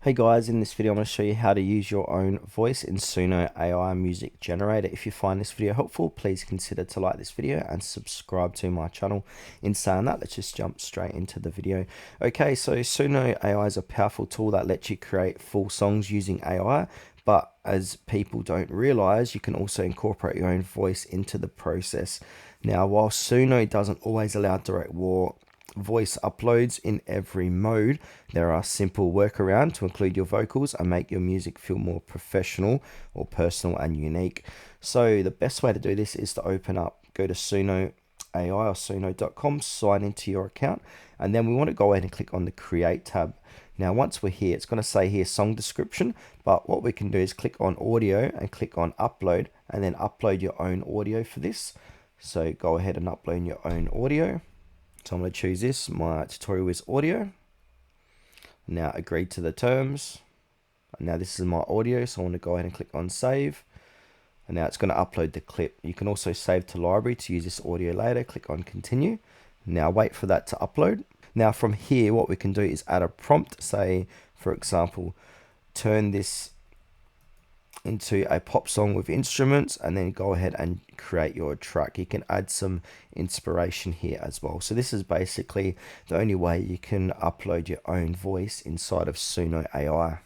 Hey guys, in this video I'm going to show you how to use your own voice in Suno AI Music Generator. If you find this video helpful, please consider to like this video and subscribe to my channel. In saying that, let's just jump straight into the video. Okay, so Suno AI is a powerful tool that lets you create full songs using AI, but as people don't realize, you can also incorporate your own voice into the process. Now, while Suno doesn't always allow direct voice uploads in every mode, there are simple workarounds to include your vocals and make your music feel more professional or personal and unique. So the best way to do this is to go to Suno AI or suno.com, sign into your account, and then we want to go ahead and click on the create tab. Now once we're here, it's going to say here song description, but what we can do is click on audio and click on upload, and then upload your own audio for this. So go ahead and upload your own audio. So I'm going to choose this. My tutorial is audio. Now agree to the terms. And now this is my audio, so I want to go ahead and click on save. And now it's going to upload the clip. You can also save to library to use this audio later. Click on continue. Now wait for that to upload. Now from here, what we can do is add a prompt. Say, for example, turn this into a pop song with instruments, and then go ahead and create your track. You can add some inspiration here as well. So this is basically the only way you can upload your own voice inside of Suno AI.